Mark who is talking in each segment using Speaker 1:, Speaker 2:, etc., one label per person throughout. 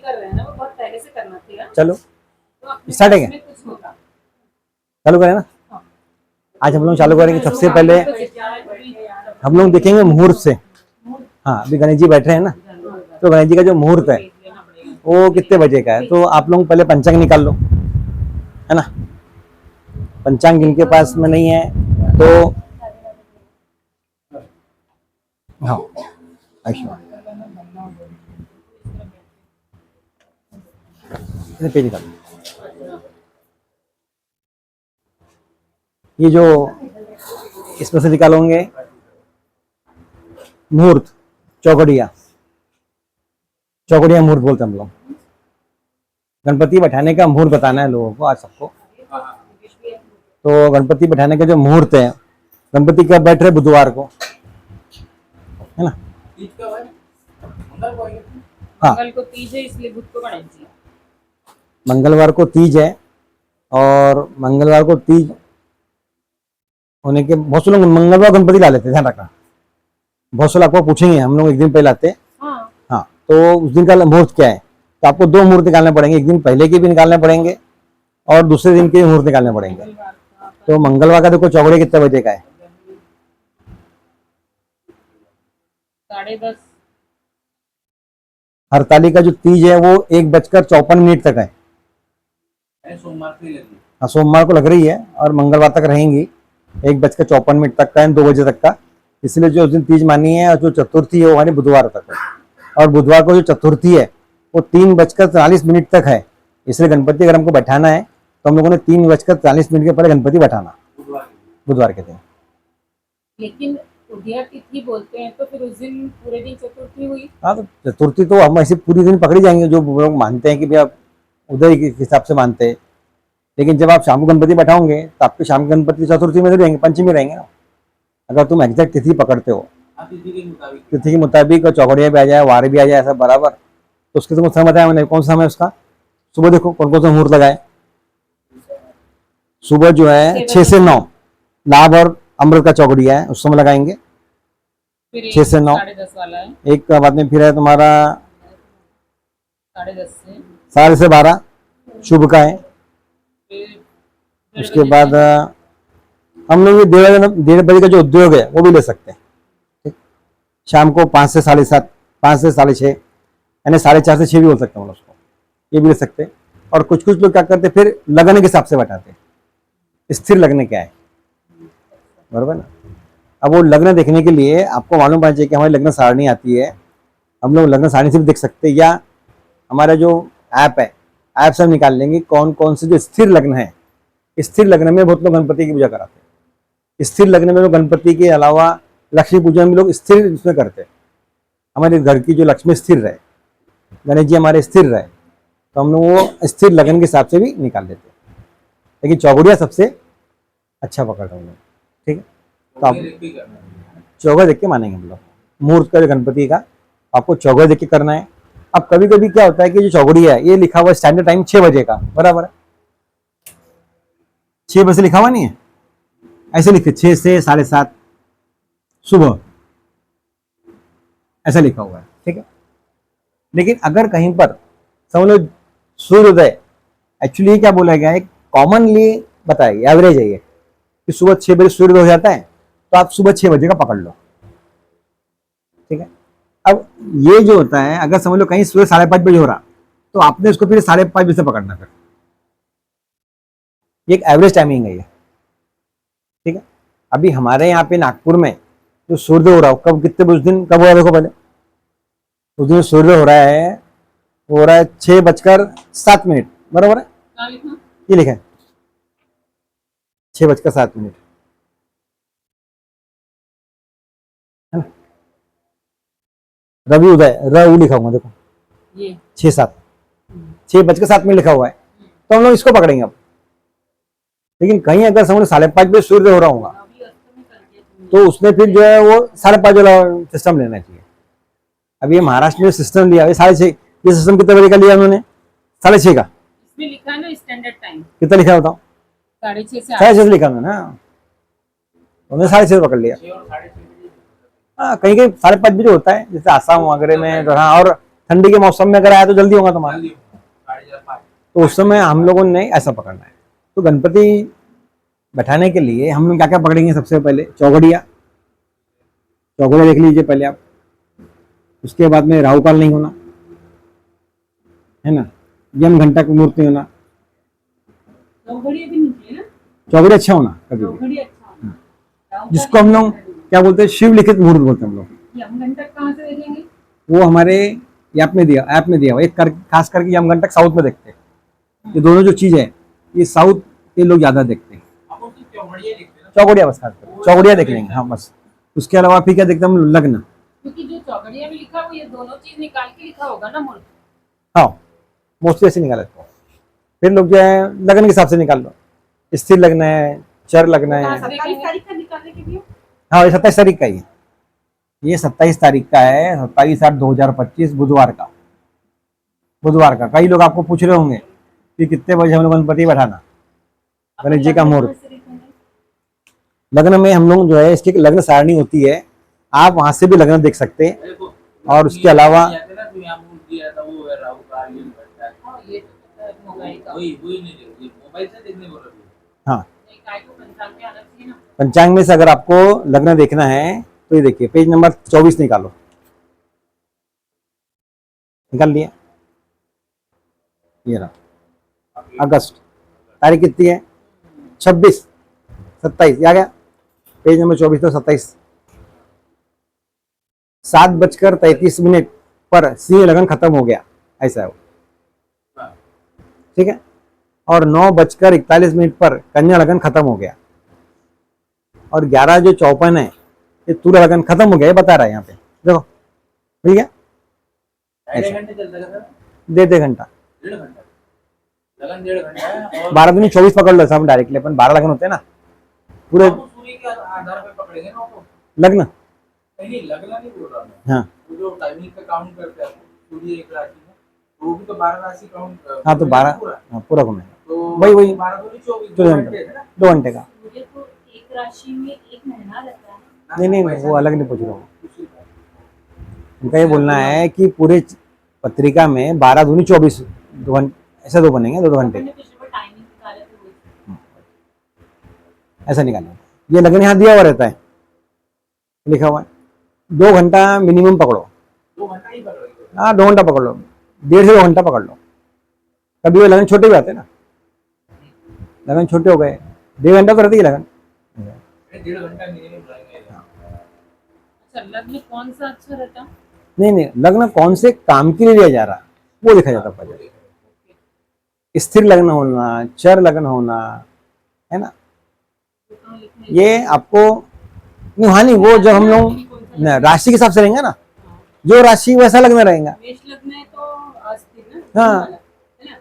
Speaker 1: कर रहे हैं ना, वो बहुत पहले से करना था।
Speaker 2: चलो
Speaker 1: तो अपने
Speaker 2: स्टार्ट है
Speaker 1: पास
Speaker 2: क्या?
Speaker 1: में कुछ होगा।
Speaker 2: चालू करें ना।
Speaker 1: हाँ।
Speaker 2: आज हम लोग चालू करेंगे सबसे पहले हम लोग देखेंगे मुहूर्त से। हाँ अभी गणेश जी बैठ रहे हैं ना, तो गणेश जी का जो मुहूर्त है वो कितने बजे का है, तो आप लोग पहले पंचांग निकाल लो, है ना। पंचांग जिनके पास में नहीं है तो हाँ अच्छा पेज निकाल। ये जो इसमें से निकालोगे मुहूर्त, चौकड़िया, चौकड़िया मुहूर्त बोलते हैं हम लोग। गणपति बैठाने का मुहूर्त बताना है लोगों को आज सबको। तो गणपति बैठाने का जो मुहूर्त है, गणपति कब बैठ रहे? बुधवार को, है ना। हाँ
Speaker 1: मंगल को तीज है, इसलिए बुध को गणेश जी।
Speaker 2: मंगलवार को तीज है, और मंगलवार को तीज होने के बहुत से लोग मंगलवार गणपति ला लेते हैं, ध्यान रखना। बहुत से लोग आपको पूछेंगे, हम लोग एक दिन पहले आते हैं।
Speaker 1: हाँ।
Speaker 2: हाँ तो उस दिन का मुहूर्त क्या है, तो आपको दो मुहूर्त निकालने पड़ेंगे, एक दिन पहले के भी निकालने पड़ेंगे और दूसरे दिन के मुहूर्त निकालने पड़ेंगे। तो मंगलवार का देखो चौकड़े कितने बजे का है?
Speaker 1: 10:30।
Speaker 2: हरताली का जो तीज है वो 1:54 तक है। हाँ सोमवार को लग रही है और मंगलवार तक रहेंगी, 1:54 तक का है, 2 बजे तक का। इसलिए जो उस दिन तीज मानी है और जो चतुर्थी है वो हमारी बुधवार तक है, और बुधवार को जो चतुर्थी है वो 3:43 तक है। इसलिए गणपति अगर हमको बैठाना है तो हम लोगों ने 3:43 के पहले गणपति बैठाना बुधवार के दिन।
Speaker 1: लेकिन उदया तिथि बोलते हैं, तो फिर उस दिन पूरे दिन चतुर्थी हुई।
Speaker 2: हाँ तो चतुर्थी तो हम ऐसे पूरी दिन पकड़ी जाएंगे, जो लोग मानते हैं कि भैया उदय के हिसाब से मानते हैं। लेकिन जब आप शाम को गणपति बैठाओगे तो आपके शाम के गणपति चतुर्थी में रहेंगे, पंचमी रहेंगे ना। अगर तुम एग्जैक्ट तिथि पकड़ते हो, तिथि के मुताबिक चौकड़िया भी आ जाए, वार भी आ जाए, ऐसा बराबर, तो उसके तुमको समय बताया मैंने, कौन सा समय उसका? सुबह देखो कौन कौन सा मुहूर्त लगाए। सुबह जो है 6 से 9 लाभ और अमृत का चौकड़िया है, उस समय लगाएंगे।
Speaker 1: फिर
Speaker 2: 6 से 9
Speaker 1: 10:30 वाला है।
Speaker 2: एक बाद में फिर है तुम्हारा
Speaker 1: 10:30 से
Speaker 2: 12:30 शुभ का है।
Speaker 1: फिर
Speaker 2: उसके बाद हम लोग ये 1:30 का जो उद्योग है वो भी ले सकते हैं। ठीक? शाम को 5 से 7:30, 5 से 6:30, यानी 4:30 से 6 भी बोल सकते हैं हम उसको, ये भी ले सकते हैं। और कुछ कुछ लोग क्या करते हैं, फिर लगन के हिसाब से बैठाते हैं, स्थिर लगन क्या है, बराबर ना। अब वो लग्न देखने के लिए आपको मालूम पड़ना चाहिए कि हमारी लग्न सारणी आती है, हम लोग लग्न सारणी से भी देख सकते हैं, या हमारा जो ऐप है, ऐप से हम निकाल लेंगे कौन कौन से जो स्थिर लग्न है। स्थिर लग्न में बहुत लोग गणपति की पूजा कराते हैं। स्थिर लग्न में लोग गणपति के अलावा लक्ष्मी पूजा में लोग स्थिर इसमें करते हैं, हमारे घर की जो लक्ष्मी स्थिर रहे, गणेश जी हमारे स्थिर रहे, तो हम लोग वो स्थिर लग्न के हिसाब से भी निकाल देते हैं। लेकिन चौगुड़िया सबसे अच्छा पकड़ रहे हैं, ठीक है। तो आप चौगड़ देख के मानेंगे हम लोग, मुहूर्त का जो गणपति का आपको चौगड़ देख के करना है। अब कभी कभी क्या होता है कि जो चौगड़ी है ये लिखा हुआ स्टैंडर्ड टाइम 6 बजे का, बराबर है, 6 बजे लिखा हुआ नहीं है, ऐसे लिखे 6 से 7:30 सुबह, ऐसा लिखा हुआ है, ठीक है। लेकिन अगर कहीं पर समझ लो सूर्योदय, एक्चुअली क्या बोला गया है, कॉमनली बताया एवरेज है ये कि सुबह 6 बजे सूर्योदय हो जाता है, तो आप सुबह 6 बजे का पकड़ लो, ठीक है। अब ये जो होता है, अगर समझ लो कहीं सुबह 5:30 बजे हो रहा, तो आपने उसको फिर 5:30 बजे से पकड़ना, फिर ये एक एवरेज टाइमिंग है ये, ठीक है। अभी हमारे यहाँ पे नागपुर में जो सूर्योदय हो रहा है कब, कितने उस दिन कब हो रहा है, देखो पहले उस दिन सूर्योदय हो रहा है, वो हो रहा है 6:07, बराबर है, ये लिखा है 6:07, है ना। रवि उदय, रवि लिखा हुआ देखो,
Speaker 1: ये
Speaker 2: 6:07 लिखा हुआ है, तो हम लोग इसको पकड़ेंगे अब। लेकिन कहीं अगर समझ 5:30 बजे सूर्योदय हो रहा होगा, तो उसमें फिर जो है वो 5:30 वाला सिस्टम लेना चाहिए। अब ये महाराष्ट्र में सिस्टम लिया, 6:30, ये सिस्टम कितने बजे का लिया उन्होंने? 6:30 का।
Speaker 1: इसमें लिखा है ना स्टैंडर्ड टाइम,
Speaker 2: कितना लिखा है बताओ?
Speaker 1: 6:30 से
Speaker 2: 6:30 लिखा उन्होंने, उन्होंने 6:30 पकड़ लिया। हाँ कहीं कहीं 5:30 बजे होता है, जैसे आसाम वगैरह में, हाँ, और ठंडी के मौसम में अगर आया तो जल्दी होगा तुम्हारा।
Speaker 3: जल्दी होगा, 4,500।
Speaker 2: तो उस समय हम लोगों ने ऐसा पकड़ना है। तो गणपति बैठाने के लिए हम लोग क्या क्या पकड़ेंगे? सबसे पहले चौघड़िया, चौघड़िया देख लीजिए पहले आप। उसके बाद में राहु काल नहीं होना, है ना, यम घंटा की मूर्ति होना,
Speaker 1: चौघड़ी भी निकले ना,
Speaker 2: चौघड़ी अच्छा होना कभी भी,
Speaker 1: चौघड़ी अच्छा होना। राहु
Speaker 2: जिसको
Speaker 1: काल
Speaker 2: हम लोग क्या बोलते हैं, शिव लिखित मुहूर्त बोलते हैं हम लोग।
Speaker 1: यमगंटक कहाँ से देखेंगे?
Speaker 2: वो हमारे ऐप में दिया हुआ एक खास करके यमगंटक साउथ में देखते हैं। ये दोनों जो चीज है ये साउथ के लोग ज्यादा देखते हैं।
Speaker 3: आप उसकी चौघड़िया देखते हैं ना?
Speaker 2: चौघड़िया बस खास कर चौघड़िया देख लेंगे, हाँ बस। उसके अलावा फिर क्या देखते हैं हम? लग्न।
Speaker 1: क्योंकि जो चौघड़िया में लिखा है वो ये दोनों चीज निकाल के लिखा होगा ना मुल्क।
Speaker 2: हाँ मोस्टली ऐसे निकाल लेते हो। फिर लोग जो है लगन के हिसाब से निकाल लो, स्थिर लगना है, चर लगना है।
Speaker 1: 27 तारीख का निकालने के लिए
Speaker 2: हाँ ये 27 तारीख का ही है, ये 27 तारीख का है, 27/8/2025 बुधवार का। बुधवार का कई लोग आपको पूछ रहे होंगे कि कितने बजे हम लोग गणपति बैठाना, गणेश जी का मुहूर्त। लग्न में हम लोग जो है इसकी लग्न सारणी होती है, आप वहां से भी लग्न देख सकते हैं।
Speaker 3: देखो,
Speaker 2: और उसके अलावा
Speaker 3: ये आते ना, तो यहाँ मूर्त दिया था, वो है राहु काल, यम घंटा।
Speaker 1: हाँ, ये तो पता है मोबाइल का।
Speaker 3: वही नहीं देखो, ये मोबाइल से देखने बोल रहे हो।
Speaker 2: हाँ
Speaker 1: एक गाय को पंचांग में आना चाहिए ना।
Speaker 2: पंचांग में से अगर आपको लग्न देखना है तो ये देखिए पेज नंबर 24 निकालो, निकाल लिया, ये रहा अगस्त, तारीख कितनी है? 26, 27 आ गया पेज नंबर 24 तो 27। 7:33 पर सिंह लगन खत्म हो गया, ऐसा है वो, ठीक है। और 9:41 पर कन्या लगन खत्म हो गया, और 11:54 है ये तुला लगन खत्म हो गया, ये बता रहा है यहाँ पे, देखो ठीक है।
Speaker 3: 2.5 घंटे चलता है सर?
Speaker 2: 1.5 घंटा,
Speaker 3: 1.5 घंटा लगन, 1.5 घंटा है। और
Speaker 2: 12 दूनी 24 पकड़ लो सब डायरेक्टली, अपन 12 लगन होते हैं ना पूरे
Speaker 3: आप सूर्य के आधार पे पकड़ेंगे ना वो।
Speaker 2: लग्न।
Speaker 3: नहीं, लगना नहीं बोल रहा मैं।
Speaker 2: हाँ
Speaker 3: वो जो टाइमिंग पे काउंट करते हैं सूर्य एक राशि में, तो वो भी तो 12 राशि काउंट।
Speaker 2: हाँ तो 12
Speaker 3: पूरा।
Speaker 2: हाँ, पूरा घूमेगा,
Speaker 3: तो
Speaker 2: वही
Speaker 3: 12 दूनी 24,
Speaker 2: 2
Speaker 3: 2
Speaker 2: घंटे,
Speaker 3: घंटे है ना?
Speaker 2: 2 घंटे का।
Speaker 1: मुझे तो एक राशि में एक महीना रहता है।
Speaker 2: नहीं नहीं वो अलग नहीं पूछ रहा हूँ, उनका ये बोलना है कि पूरे पत्रिका में 12 दूनी 24 ऐसे दो बनेंगे, 2 घंटे
Speaker 1: मैंने पिछले बार टाइमिंग निकाला तो वो
Speaker 2: ऐसा निकालना। ये लगन यहाँ दिया हुआ रहता है, लिखा हुआ है 2 घंटा मिनिमम पकड़ो।
Speaker 3: 2 घंटा ही पकड़ेंगे।
Speaker 2: हाँ 2 घंटा पकड़ लो, 1.5 से 2 घंटा पकड़ लो। कभी वो लगन छोटे भी आते हैं ना, लगन छोटे हो गए 1.5 घंटा तो रहती है लगन।
Speaker 3: 1.5 घंटा मिनिमम रहेंगे।
Speaker 1: अच्छा, लग्न कौन सा अच्छा रहता?
Speaker 2: नहीं लग्न कौन से काम के लिए लिया जा रहा वो देखा जाता है पहले। स्थिर लगन होना, चर लगन होना, है ना, ये आपको नहीं। हाँ नहीं वो जब हम लोग राशि के हिसाब से रहेंगे ना, जो राशि वैसा लगना रहेगा।
Speaker 1: मेष लग्न है तो अस्थिर ना,
Speaker 2: हाँ
Speaker 1: है ना?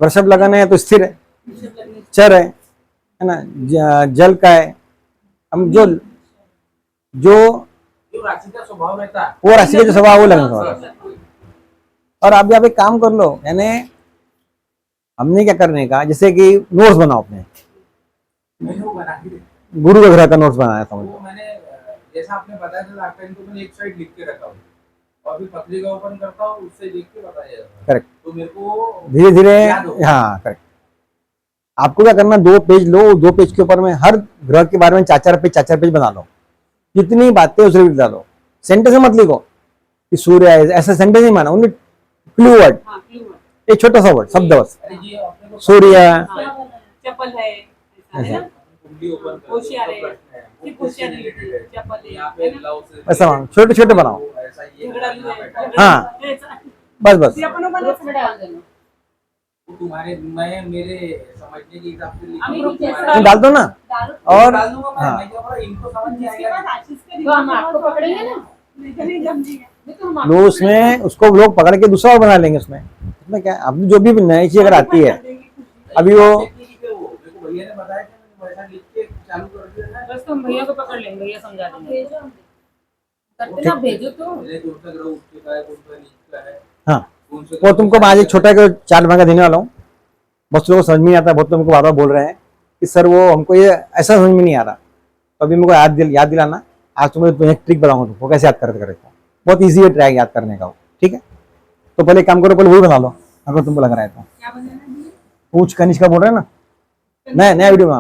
Speaker 2: वृषभ लगन है तो स्थिर है,
Speaker 1: वृषभ लग्न
Speaker 2: चर है ना, जल का है। हम जो
Speaker 3: जो राशि का स्वभाव रहता है,
Speaker 2: वो राशि का जो स्वभाव वो लगन स्वभाव। और आप यहाँ पे काम कर लो, यानी हमने क्या करने का, जैसे कि नोट्स बनाओ अपने,
Speaker 3: मैंने वो बना के
Speaker 2: गुरु के ग्रह का नोट्स बनाया समझ लो।
Speaker 3: वो मैंने जैसा आपने बताया था लास्ट टाइम, तो मैंने एक साइड लिख के रखा हूँ और अभी पत्रिका ओपन करता हूँ, उससे देख के बताया जाता है।
Speaker 2: करेक्ट,
Speaker 3: तो मेरे को
Speaker 2: धीरे धीरे,
Speaker 3: याद हो।
Speaker 2: हाँ करेक्ट। आपको क्या करना, 2 पेज लो, 2 पेज के ऊपर में हर ग्रह के बारे में 4-4 पेज बना लो, जितनी बातें उसे लिख डालो। सेंटेंस मत लिखो कि सूर्य है, ऐसा सेंटेंस नहीं माना, उन्हें क्लू वर्ड,
Speaker 1: हाँ, क्लू वर्ड।
Speaker 2: एक छोटा सा वर्ड, शब्द बस,
Speaker 3: अरे जी अपने को
Speaker 2: सूर्य,
Speaker 1: हाँ, चप्पल है, ऐसा है ना?
Speaker 3: कुंडली ओपन कर,
Speaker 1: होशियार है,
Speaker 3: प्रश्न है, वो
Speaker 1: सिर्फ
Speaker 3: किससे
Speaker 1: होशियार नहीं,
Speaker 3: रिलेटेड है,
Speaker 1: चप्पल है,
Speaker 3: यहाँ
Speaker 1: है
Speaker 3: पे
Speaker 1: ना?
Speaker 3: लव से
Speaker 2: ऐसा छोटे छोटे बनाओ,
Speaker 3: ऐसा ये
Speaker 1: झगड़ा भी
Speaker 3: यहाँ
Speaker 1: है,
Speaker 3: बैठा है।
Speaker 1: झगड़ा
Speaker 2: हाँ।
Speaker 1: भी है, ऐसा।
Speaker 2: बस
Speaker 1: ये अपनों का ग्रुप में डाल देना।
Speaker 3: वो तुम्हारे मैं मेरे समझने के हिसाब से लिखा
Speaker 1: अभी
Speaker 3: हूँ,
Speaker 1: जैसा-
Speaker 3: तुम्हारे-
Speaker 2: डाल दो ना।
Speaker 1: डालो।
Speaker 2: और
Speaker 3: डाल दूंगा मैं,
Speaker 2: हाँ।
Speaker 3: मैं क्या बोला, इनको समझ नहीं
Speaker 1: जिसके
Speaker 3: आएगा।
Speaker 1: पास आशीष का तो हम आपको पकड़ेंगे ना, नहीं समझेंगे। नहीं तो हम आपको
Speaker 2: लो उसमें उसको लोग पकड़ के दूसरा और बना लेंगे उसमें क्या है, अब जो भी नई चीज अगर आती है, अभी वो
Speaker 3: मेरे को भैया ने बताया कि मैंने वैसा लिख के चालू कर दिया था।
Speaker 1: बस तुम भैया को पकड़ लेंगे, भैया समझा देंगे। करते ना, भेजो तो।
Speaker 3: मेरे कौन सा ग्रह उठ चुका है, कौन सा नीच का है,
Speaker 2: हाँ
Speaker 3: कौन सा
Speaker 2: वो तुमको मैं आज एक छोटा 4 भाग का देने वाला हूँ। बहुत लोगों को समझ में नहीं आता, बहुत लोग हमको बार बार बोल रहे हैं कि सर वो हमको ये ऐसा समझ में नहीं आ रहा, तो अभी मेरे को याद दिलाना। आज तुम्हें एक ट्रिक बताऊंगा तुमको कैसे याद करते करें, बहुत ईजी है ट्रैक याद करने का वो, ठीक है। तो पहले एक काम करो, पहले वही बना लो अगर तुमको लग रहा है तो।
Speaker 1: क्या बनाना है?
Speaker 2: पूछ कनिष्का बोल रहे हैं ना, नया नया वीडियो बना